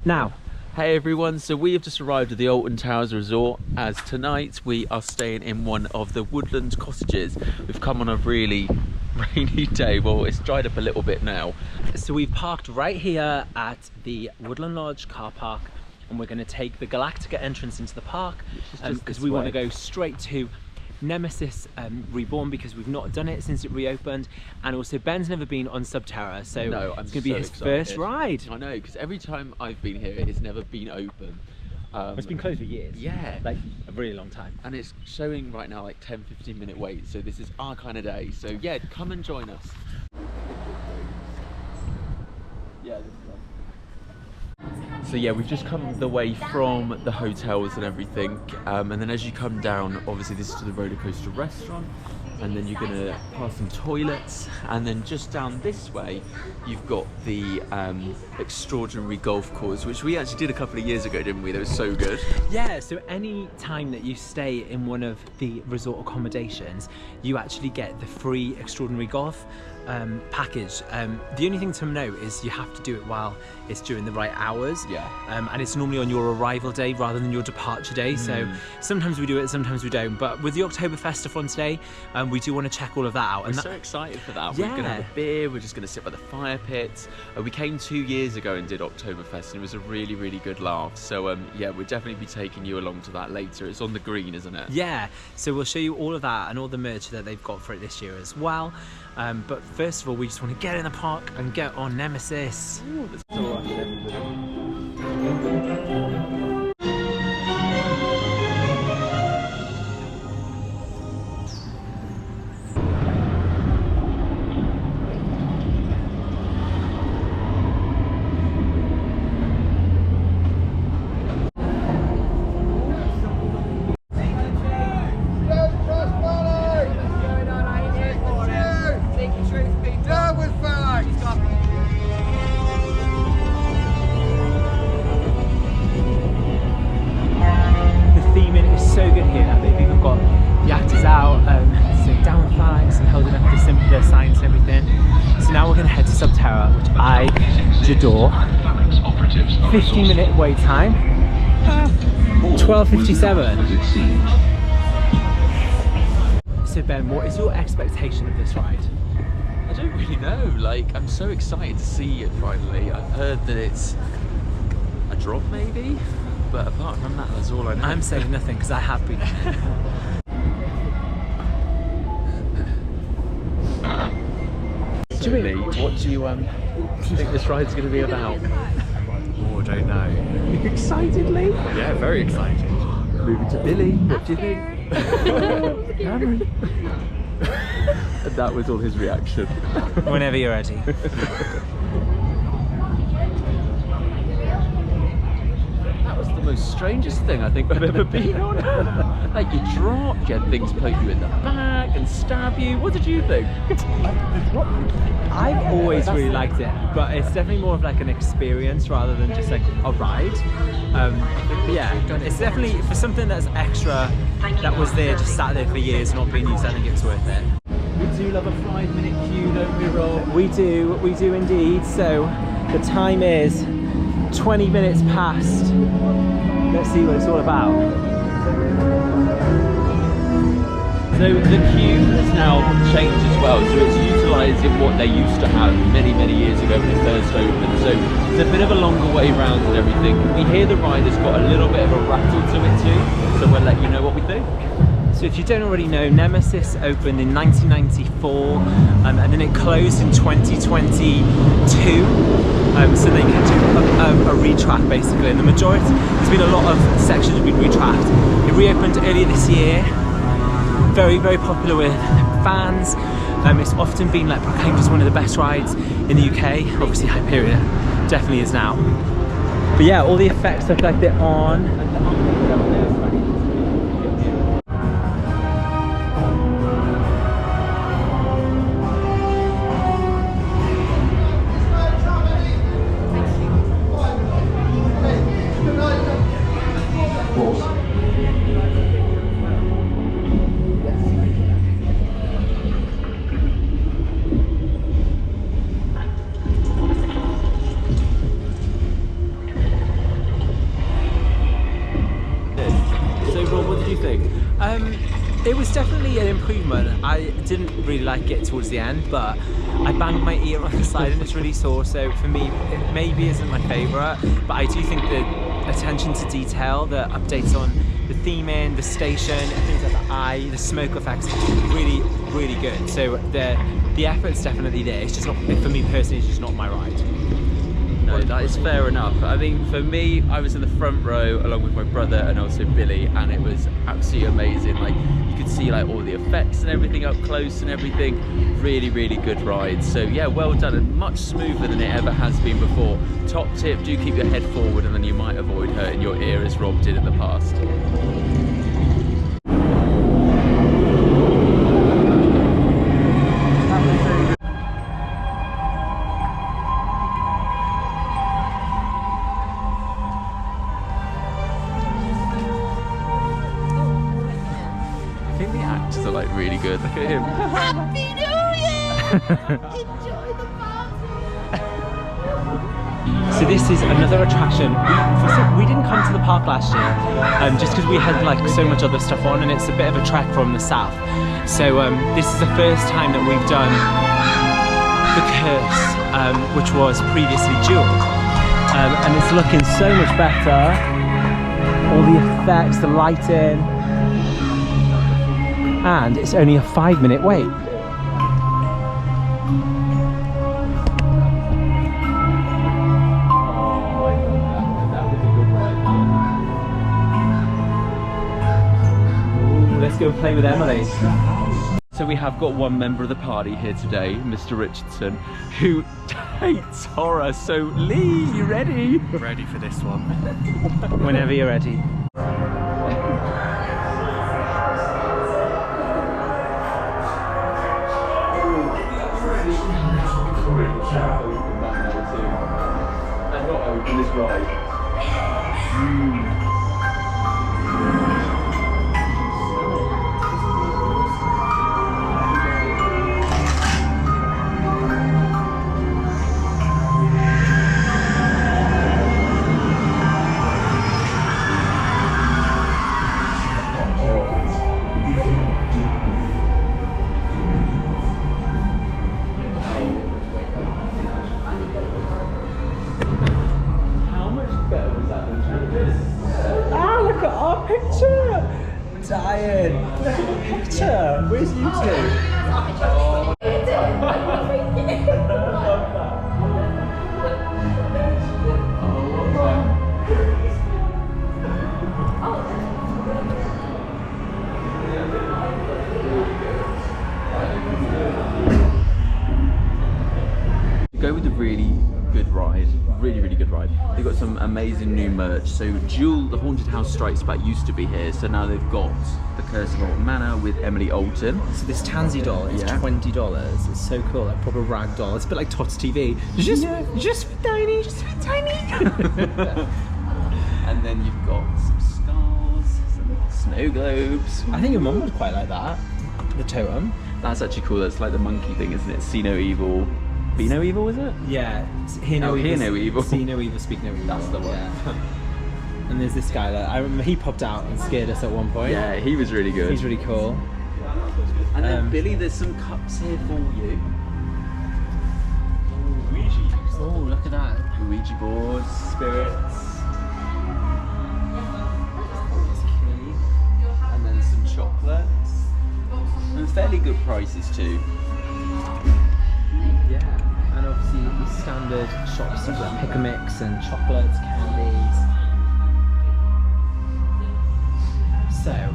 Now, hey everyone, so we have just arrived at the Alton Towers resort, as tonight we are staying in one of the woodland cottages. We've come on a really rainy day. Well, it's dried up a little bit now. so we've parked right here at the Woodland Lodge car park, and we're going to take the Galactica entrance into the park because we want to go straight to Nemesis Reborn, because we've not done it since it reopened, and also Ben's never been on Subterra, so No, it's going to be his first ride. I know, because every time I've been here it's never been open. It's been closed for years. Yeah, like a really long time. And it's showing right now like 10-15 minute wait, so this is our kind of day. So yeah, come and join us. Yeah, this is so yeah, we've just come the way from the hotels and everything, and then as you come down, obviously this is to the roller coaster restaurant, and then you're gonna pass some toilets, and then just down this way you've got the extraordinary golf course, which we actually did a couple of years ago, didn't we? That was so good. Yeah, so any time that you stay in one of the resort accommodations, you actually get the free extraordinary golf package. The only thing to note is you have to do it while it's during the right hours. Yeah. And it's normally on your arrival day rather than your departure day. So sometimes we do it, sometimes we don't. But with the oKtoberfest on today, we do want to check all of that out. I'm so excited for that. Yeah. We're going to have a beer, we're just going to sit by the fire pits. We came 2 years ago and did oKtoberfest, and it was a really, really good laugh. So yeah, we'll definitely be taking you along to that later. It's on the green, isn't it? Yeah, so we'll show you all of that and all the merch that they've got for it this year as well. But first of all, we just want to get in the park and get on Nemesis. Ooh, that's all right with everybody. Door. 15-minute wait time. 12:57. So Ben, what is your expectation of this ride? I don't really know. Like, I'm so excited to see it finally. I've heard that it's a drop maybe, but apart from that, that's all I know. I'm saying nothing because I have been. What do you think this ride's going to be about? Oh, I don't know. Excitedly? Yeah, very excited. Moving to Billy, what do you think? Cameron. And that was all his reaction. Whenever you're ready. That was the most strangest thing I think I've ever been on. Like, you drop, you had things poke you in the back and stab you. What did you think? I've always really liked it, but it's definitely more of like an experience rather than just like a ride. But yeah, it's definitely for something that's extra, that was there, just sat there for years, not being used. I think it's worth it. We do love a 5-minute queue, don't we, Rob? We do indeed. So the time is 20 minutes past. Let's see what it's all about. So the queue has now changed as well, so it's utilising what they used to have many, many years ago when it first opened. So it's a bit of a longer way round and everything. We hear the ride has got a little bit of a rattle to it too, so we'll let you know what we think. So if you don't already know, Nemesis opened in 1994 and then it closed in 2022. So they can do a retrack basically, and the majority, there's been a lot of sections have been retracked. It reopened earlier this year. Very, very popular with fans. It's often been like proclaimed as one of the best rides in the UK. Obviously Hyperion definitely is now. But yeah, all the effects look like they're on. think? It was definitely an improvement. I didn't really like it towards the end, but I banged my ear on the side and it's really sore, so for me it maybe isn't my favourite, but I do think the attention to detail, the updates on the theming, the station, things like the eye, the smoke effects, really, really good. So the effort's definitely there. It's just not, for me personally, it's just not my ride. No, that is fair enough. I think for me, I was in the front row along with my brother and also Billy, and it was absolutely amazing. Like, you could see like all the effects and everything up close and everything. Really, really good ride. So yeah, well done, and much smoother than it ever has been before. Top tip, do keep your head forward and then you might avoid hurting your ear as Rob did in the past. Really good. Look at him. Happy New Year! Enjoy the party! So this is another attraction. We didn't come to the park last year, just because we had like so much other stuff on, and it's a bit of a trek from the south. So this is the first time that we've done the Curse, which was previously Jewel, and it's looking so much better. All the effects, the lighting. And it's only a 5-minute wait. Ooh, let's go play with Emily. So we have got one member of the party here today, Mr. Richardson, who hates horror. So Lee, you ready? Ready for this one. Whenever you're ready. And not open this ride. Dying. Look at the picture. Where's you two? Go with a really good ride, really good ride. They've got some amazing new merch. So Jewel, the Haunted House Strikes Back used to be here, so now they've got the Curse of Alton Manor with Emily Alton. So this tansy doll is $20. It's so cool, like proper rag doll. It's a bit like Tots TV. Just tiny, just tiny. And then you've got some skulls, some snow globes. I think your mum would quite like that. The totem. That's actually cool. That's like the monkey thing, isn't it? See no evil. Be no evil, is it? Yeah. Hear no evil. See no evil, speak no evil. That's the one. Yeah. And there's this guy that I remember he popped out and scared us at one point. Yeah, he was really good. He's really cool. And then Billy, there's some cups here for you. Ouija. Oh, look at that. Ouija boards, spirits. And then some chocolates. And fairly good prices too. Yeah, and obviously the standard shops, things like pick a mix and chocolates, candies. So,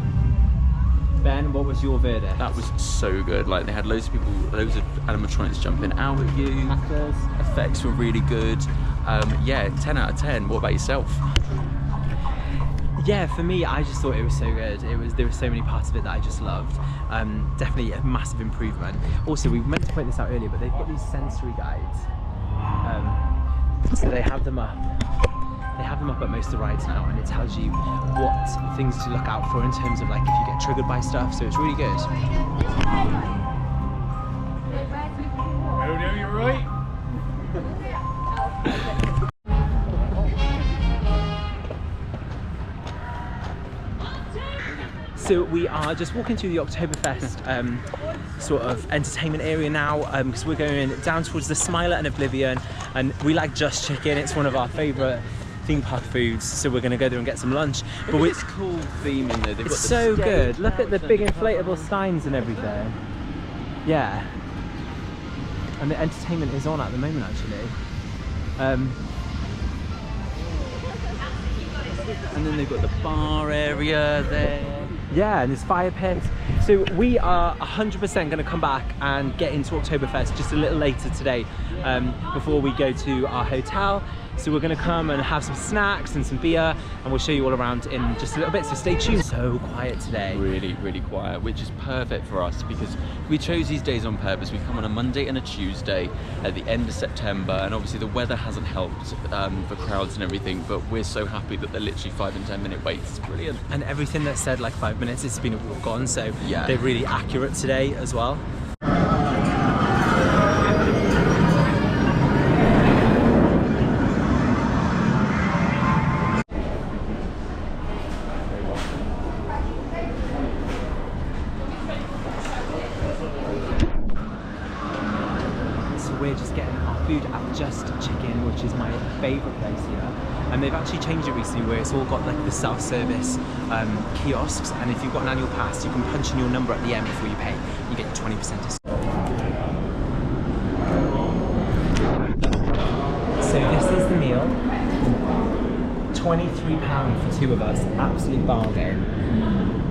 Ben, what was your verdict? That was so good. Like, they had loads of people, loads of animatronics jumping out at you. Actors. Effects were really good. Yeah, 10 out of 10. What about yourself? Yeah, for me, I just thought it was so good. There were so many parts of it that I just loved. Definitely a massive improvement. Also, we meant to point this out earlier, but they've got these sensory guides. So they have them up. They have them up at most of the rides now, and it tells you what things to look out for in terms of like if you get triggered by stuff. So it's really good. Oh no, you're right. So we are just walking through the oKtoberfest sort of entertainment area now, because we're going down towards the Smiler and Oblivion, and we like Just Chicken. It's one of our favourite theme park foods, so we're going to go there and get some lunch. But it's cool theme in there. They've it's got so good. Look at the big inflatable steins and everything. Yeah. And the entertainment is on at the moment, actually. And then they've got the bar area there. Yeah, and there's fire pits. So we are 100% going to come back and get into oKtoberfest just a little later today, before we go to our hotel. So we're going to come and have some snacks and some beer, and we'll show you all around in just a little bit, so stay tuned. So quiet today. Really, really quiet, which is perfect for us because we chose these days on purpose. We come on a Monday and a Tuesday at the end of September, and obviously the weather hasn't helped for crowds and everything, but we're so happy that they're literally 5 and 10 minute waits. It's brilliant. And everything that said like 5 minutes, it's been a walk on, so yeah, they're really accurate today as well. We're just getting our food at Just Chicken, which is my favourite place here. And they've actually changed it recently where it's all got like the self-service kiosks, and if you've got an annual pass, you can punch in your number at the end before you pay. You get 20% discount. So this is the meal. £23 for 2 of us, absolute bargain.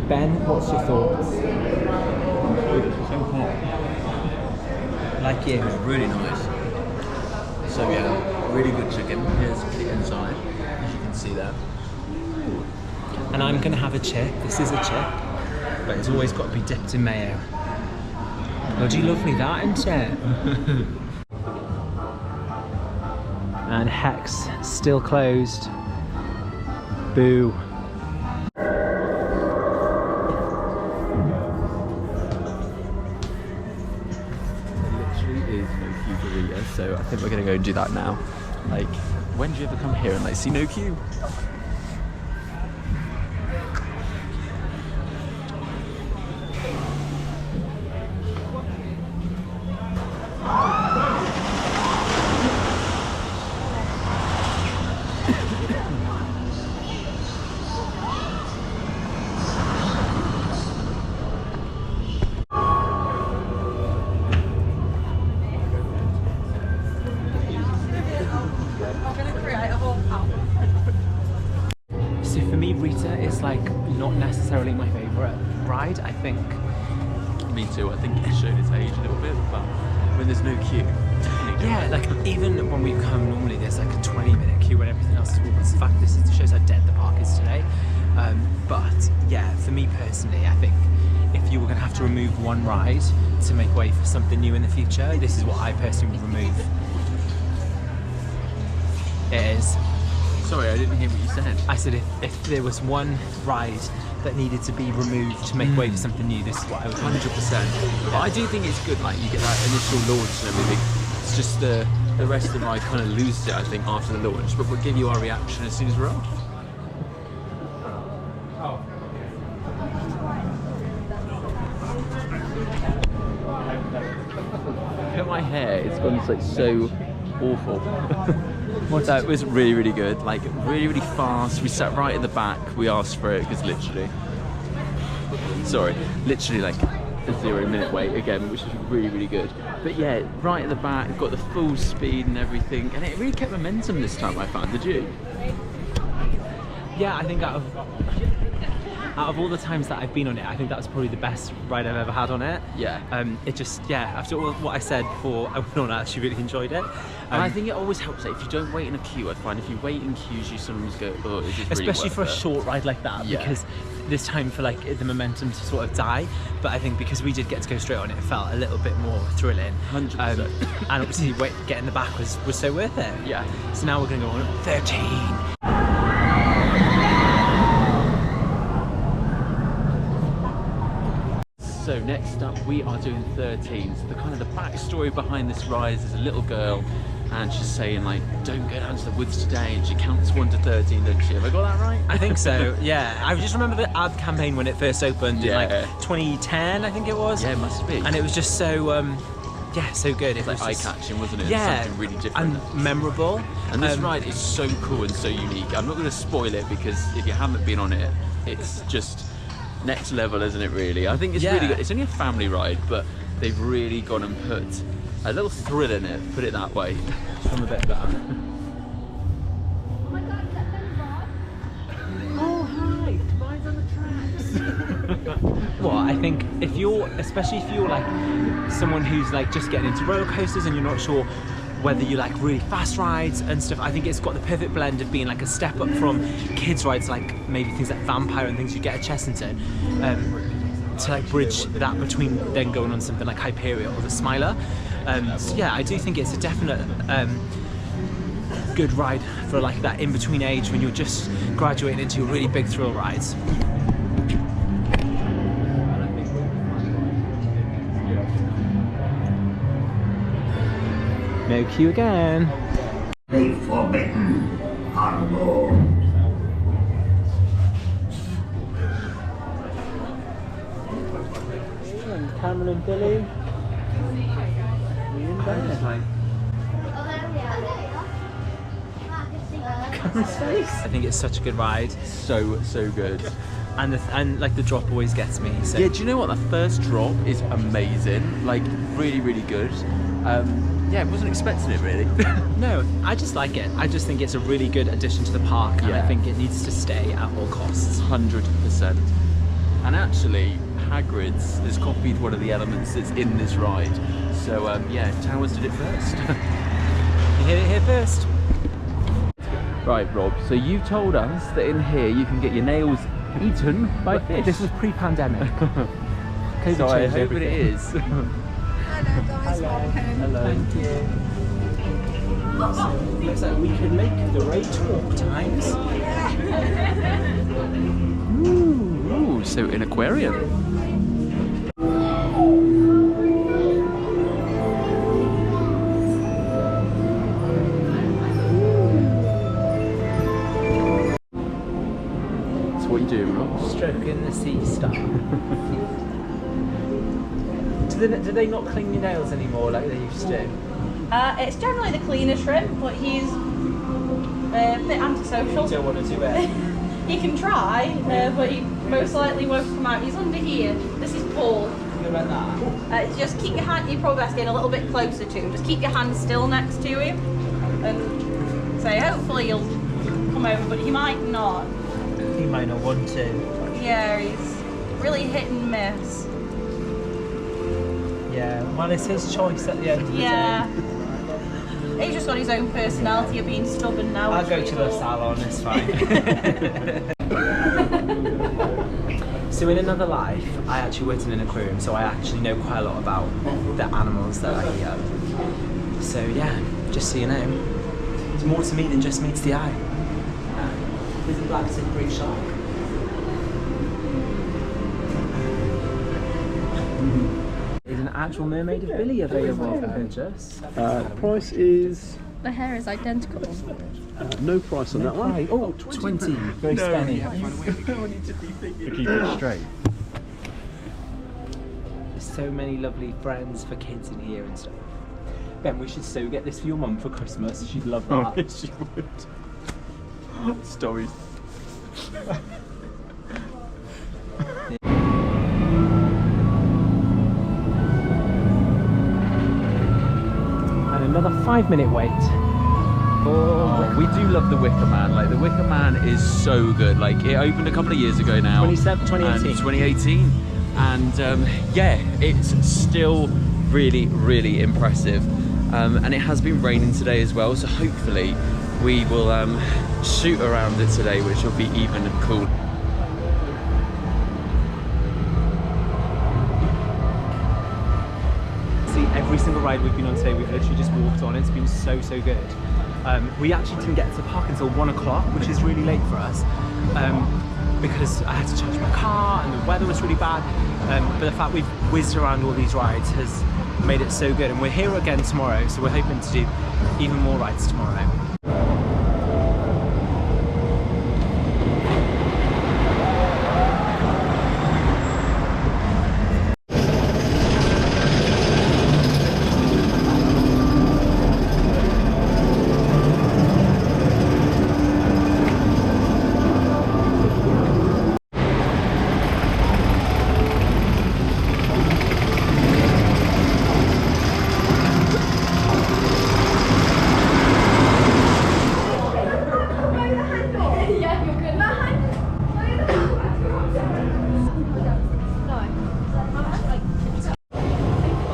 Ben, what's your thoughts? So hot. Like you. Really nice. So yeah, really good chicken. Here's the inside, as you can see there. And I'm gonna have a chip. This is a chip, but it's always got to be dipped in mayo. Bloody lovely that, isn't it? And Hex still closed. Boo. Rita, so I think we're gonna go and do that now. Like, when do you ever come here and like see no queue? So for me, Rita is like not necessarily my favourite ride, I think. Me too, I think it showed its age a little bit, but when there's no queue, definitely yeah, like even when we come normally there's like a 20-minute queue when everything else is walking. In fact, this shows how dead the park is today. But yeah, for me personally, I think if you were going to have to remove one ride to make way for something new in the future, this is what I personally would remove. It is. Sorry, I didn't hear what you said. I said if there was one ride that needed to be removed to make way for something new, this is what I would 100%. But I do think it's good, like you get that initial launch and everything. It's just the rest of the ride kind of loses it, I think, after the launch. But we'll give you our reaction as soon as we're off. Look at my hair, it's gone like so awful. That was really, really good. Like really, really fast. We sat right at the back. We asked for it because literally like a 0-minute wait again, which is really, really good. But yeah, right at the back, got the full speed and everything, and it really kept momentum this time, I found. Did you? Yeah, I think out of all the times that I've been on it, I think that was probably the best ride I've ever had on it. Yeah. It just, yeah, after all what I said before I went on, I actually really enjoyed it. And I think it always helps that if you don't wait in a queue, I find if you wait in queues, you sometimes go, oh, is this really especially worth for a it? short ride like that, Yeah. because there's time for like the momentum to sort of die. But I think because we did get to go straight on it, it felt a little bit more thrilling. 100%. And obviously getting the back was so worth it. Yeah. So now we're going to go on at 13. So next up we are doing 13. So the kind of the backstory behind this ride is a little girl and she's saying like, don't go down to the woods today, and she counts 1 to 13, doesn't she? Have I got that right? I think so, yeah. I just remember the ad campaign when it first opened in like Yeah. 2010, I think it was. Yeah, it must be. And it was just so, yeah, so good. It like was just eye-catching, wasn't it? Yeah, Something really different. and memorable. And this ride is so cool and so unique. I'm not going to spoil it because if you haven't been on it, it's just next level, isn't it, really? I think it's really good. It's only a family ride, but they've really gone and put a little thrill in it, put it that way. From a bit better. Oh my god, is that Ben Rob? Oh, hi! Mine's on the tracks. Well, I think if you're, especially if you're like someone who's like just getting into roller coasters and you're not sure whether you like really fast rides and stuff, I think it's got the perfect blend of being like a step up from kids rides, like maybe things like Vampire and things you get at Chessington, to like bridge that between then going on something like Hyperion or the Smiler. So yeah, I do think it's a definite good ride for like that in-between age when you're just graduating into really big thrill rides. No queue again. The forbidden horrible. And Cameron and Billy. Oh, there we are. Ah, I can see her. I think it's such a good ride, So good. and like the drop always gets me. So Yeah, do you know what? The first drop is amazing. Like, really good. Yeah, I wasn't expecting it, really. no, I just like it. I just think it's a really good addition to the park, and I Yeah. think it needs to stay at all costs. 100%. And actually, Hagrid's has copied one of the elements that's in this ride. So, yeah, Towers did it first. You heard it here first. Right, Rob, so you told us that in here you can get your nails eaten by fish. This was pre-pandemic. COVID so I changed hope everything. it is. Hello guys, welcome. Hello. Thank you. So, looks like we could make the right walk times. Ooh, so in Aquarium. So what are you doing, Rob? Stroking the sea star. Do they not clean your nails anymore like they used to? It's generally the cleaner shrimp, but he's a bit antisocial. Don't want to do it. He can try, but he most likely won't come out. He's under here. This is Paul. Think about that. Just keep your hand, you're probably best getting a little bit closer to him. Just keep your hand still next to him and say hopefully he'll come over, but he might not. He might not want to. Yeah, he's really hit and miss. Yeah, well, it's his choice at the end of the Yeah. day. He's just got his own personality of being stubborn now. I'll which go we to the love. salon, it's fine. So in another life, I actually worked in an aquarium, so I actually know quite a lot about the animals that I So yeah, just so you know, it's more to me than just meets the eye. Here's a black great shark. Is an actual mermaid of Billy available for purchase? Price is The hair is identical. no price on that one. Right. Oh, 20. Very spenny. To keep it straight. There's so many lovely friends for kids in here and stuff. Ben, we should so get this for your mum for Christmas. She'd love that. Yes, you would. Stories. And another 5-minute wait. Oh, we do love the Wicker Man. Like, the Wicker Man is so good. Like, it opened a couple of years ago now. 2018. And 2018. And yeah, it's still really impressive. And it has been raining today as well, so hopefully we will shoot around it today, which will be even cool. See, every single ride we've been on today, we've literally just walked on. It's been so good. We actually didn't get to the park until 1 o'clock, which is really late for us, because I had to charge my car and the weather was really bad. But the fact we've whizzed around all these rides has made it so good. And we're here again tomorrow, so we're hoping to do even more rides tomorrow.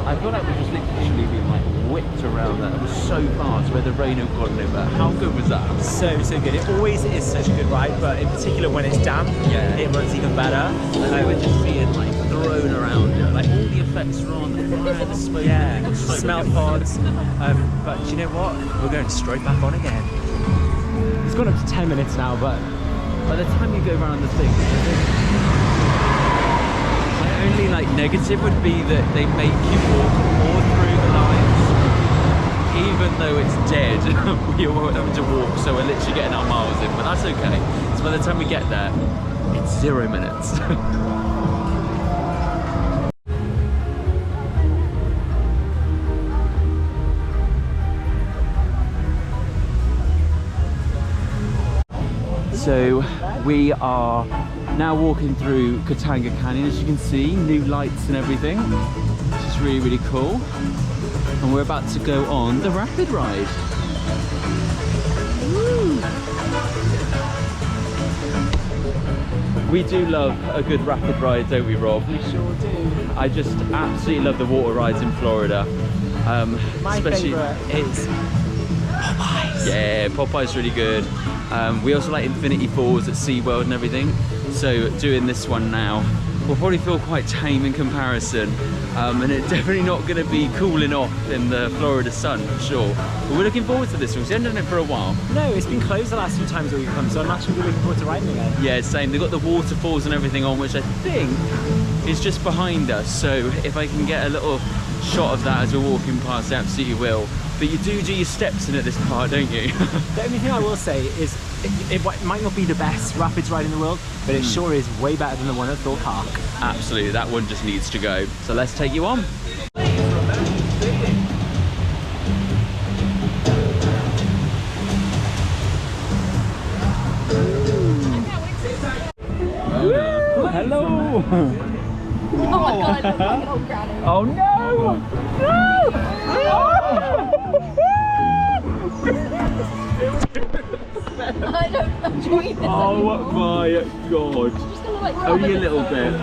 I feel like we've just literally been like whipped around that. It was so fast where the rain had gone over. How good was that? So good. It always is such a good ride, but in particular when it's damp, it runs even better. I was just being like thrown around. Like all the effects were on, the fire, the smoke. Yeah, the smell pods. But do you know what? We're going straight back on again. It's gone up to 10 minutes now, but by the time you go around the thing, my only like negative would be that they make you walk more through the lines, even though it's dead. We're having to walk, so we're literally getting our miles in, but that's okay. So by the time we get there, it's 0 minutes. So we are now walking through Katanga Canyon, as you can see, new lights and everything, which is really, really cool. And we're about to go on the rapid ride. Woo. We do love a good rapid ride, don't we, Rob? we sure do. I just absolutely love the water rides in Florida. My especially favourite is Popeyes. Yeah, Popeye's really good. We also like Infinity Falls at SeaWorld and everything. So doing this one now will probably feel quite tame in comparison. And it's definitely not going to be cooling off in the Florida sun for sure. But we're looking forward to this one because we haven't done it for a while. No, it's been closed the last few times that we've come, so I'm actually really looking forward to riding again. Yeah, same. They've got the waterfalls and everything on, which I think is just behind us. So if I can get a little shot of that as we're walking past, I absolutely will. But you do your steps in at this part, don't you? The only thing I will say is it might not be the best rapids ride in the world, but it sure is way better than the one at Thorpe Park. Absolutely, that one just needs to go. So let's take you on. Hello! Oh my god, I'm fucking old granny. Oh no! I don't enjoy this Oh anymore. my god! Just gonna like Only a little bit.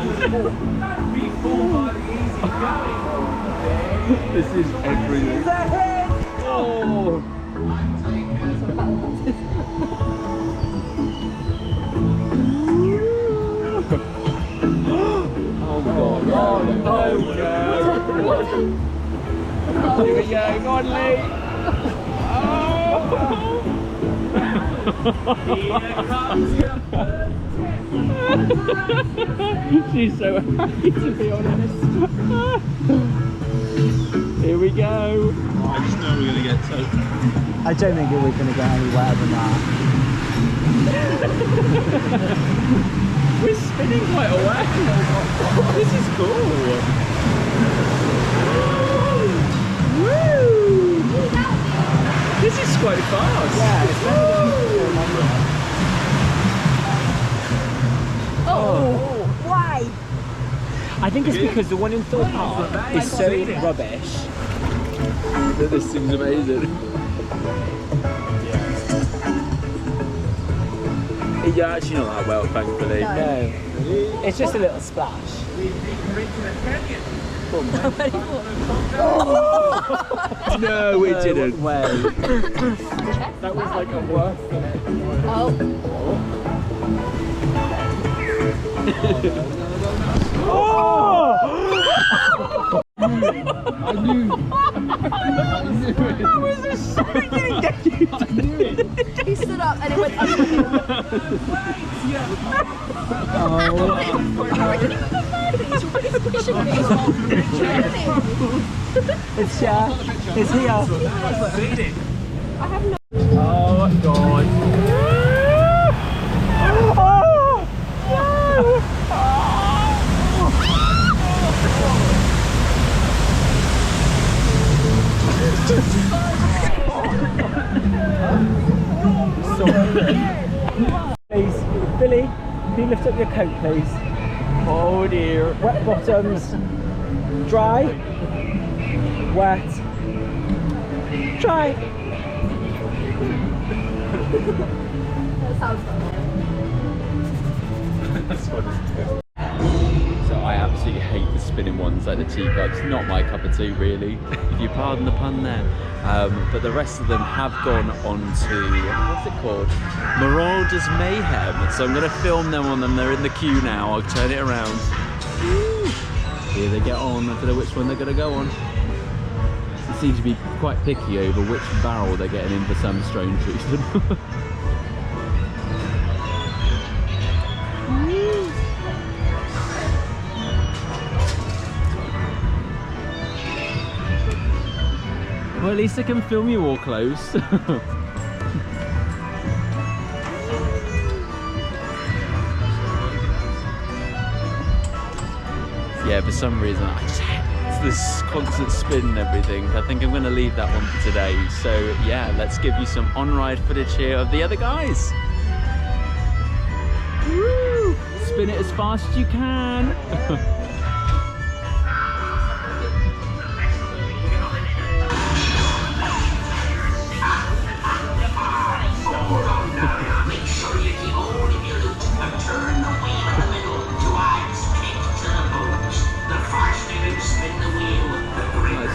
This is everything. Oh! Oh god! Oh god! Here we go, go on, Lee! She's so happy, to be honest. Here we go. I just know we're going to get soaked. I don't think we're going to get any wetter than that. We're spinning quite a way. This is cool. Woo! This is quite fast. Yeah, it's better than remember. Oh, why? I think it's because the one in Thorpe Park is so rubbish. This seems amazing. Yeah, actually not that well, thankfully. No, it's just a little splash. No, we didn't. Way. That was like a worse than it. Oh. I knew it. That was a shocking. I knew it. He's stood up and it went under him. It's here. It's here. I have no. Oh God. Please, Billy, can you lift up your coat, please? Oh dear. Wet bottoms. Dry. Wet. Dry. That sounds fun. That's funny. So I absolutely hate the spinning ones, like the teacups. Not my cup of tea, really, if you pardon the pun there. But the rest of them have gone on to, what's it called? Marauders Mayhem. So I'm going to film them on them. They're in the queue now. I'll turn it around. Here they get on. I don't know which one they're going to go on. They seem to be quite picky over which barrel they're getting in for some strange reason. Well, at least I can film you all close. Yeah, for some reason I just hate this constant spin and everything. I think I'm going to leave that one for today. So yeah, let's give you some on-ride footage here of the other guys. Woo! Spin it as fast as you can.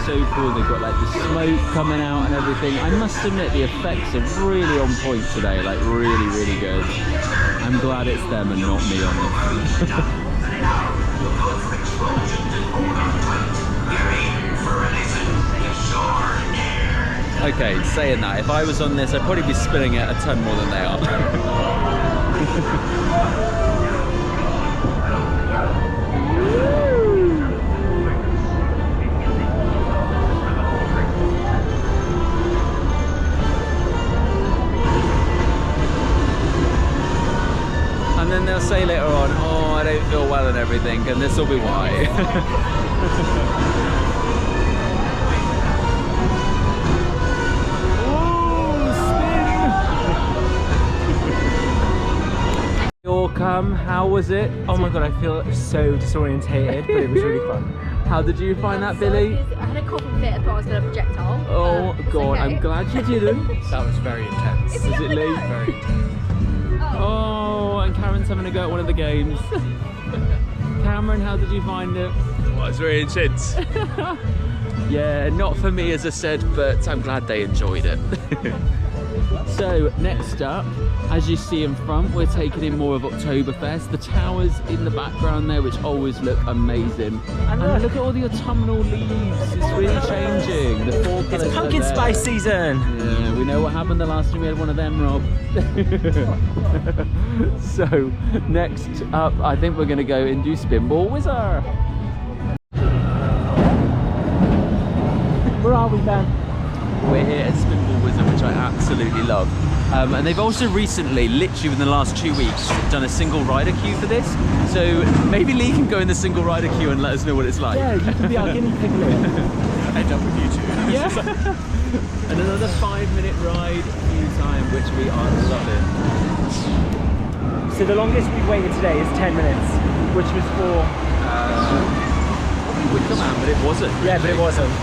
So cool, they've got like the smoke coming out and everything. I must admit the effects are really on point today, like really, really good. I'm glad it's them and not me on this. Okay, saying that, if I was on this, I'd probably be spinning it a ton more than they are. And then they'll say later on, oh, I don't feel well and everything, and this will be why. How was it? Oh my God, I feel so disorientated, but it was really fun. How did you find that, Billy? I had a coughing fit. I thought I was going to projectile. Oh God, okay. I'm glad you didn't. That was very intense. Was it Lee? Very. Oh, and Cameron's having a go at one of the games. Cameron, how did you find it? Well, it's very intense. Yeah, not for me, as I said, but I'm glad they enjoyed it. So next up, as you see in front, we're taking in more of oKtoberfest. The towers in the background there, which always look amazing. And look at all the autumnal leaves. It's really changing. The fall colours It's pumpkin are there. spice season. Yeah, we know what happened the last time we had one of them, Rob. So next up, I think we're going to go and do Spinball Wizard. Where are we, Ben? We're here at Spinball Wizard, which I absolutely love. And they've also recently, literally within the last 2 weeks, done a single rider queue for this. So maybe Lee can go in the single rider queue and let us know what it's like. Yeah, you can be our guinea pig, Lou. End up with you two. Yeah. And another 5-minute ride queue time, which we are loving. So the longest we've waited today is 10 minutes, which was for... Probably Wicker Man, but it wasn't. Yeah, but it wasn't.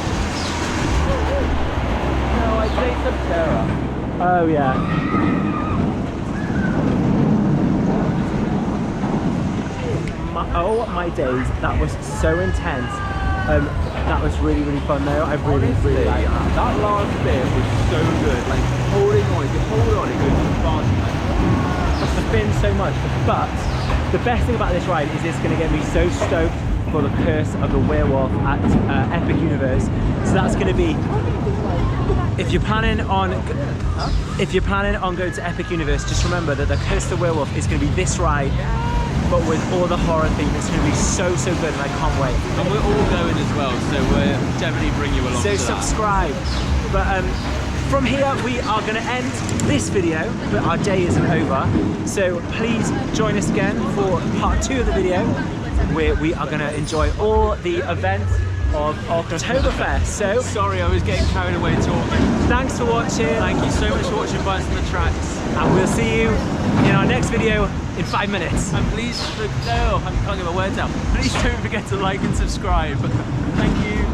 No, I'd say Subterra. Oh, yeah. Oh my days, that was so intense. That was really, really fun though. I really, really liked that. That last bit was so good. Like holding on, if you hold on, it goes fast. I spin so much, but the best thing about this ride is it's going to get me so stoked for the Curse of the Werewolf at Epic Universe. So that's going to be If you're planning on going to Epic Universe, just remember that the Coaster Werewolf is going to be this ride, but with all the horror theme. It's going to be so good, and I can't wait. And we're all going as well, so we'll definitely bring you along. So to that. subscribe. But from here we are going to end this video, but our day isn't over. So please join us again for part 2 of the video, where we are going to enjoy all the events of oKtoberfest. So Sorry, I was getting carried away talking. thanks for watching. Thank you so much for watching Bites on the Tracks. And we'll see you in our next video in 5 minutes. And please, no, I can't get my words out. Please don't forget to like and subscribe. Thank you.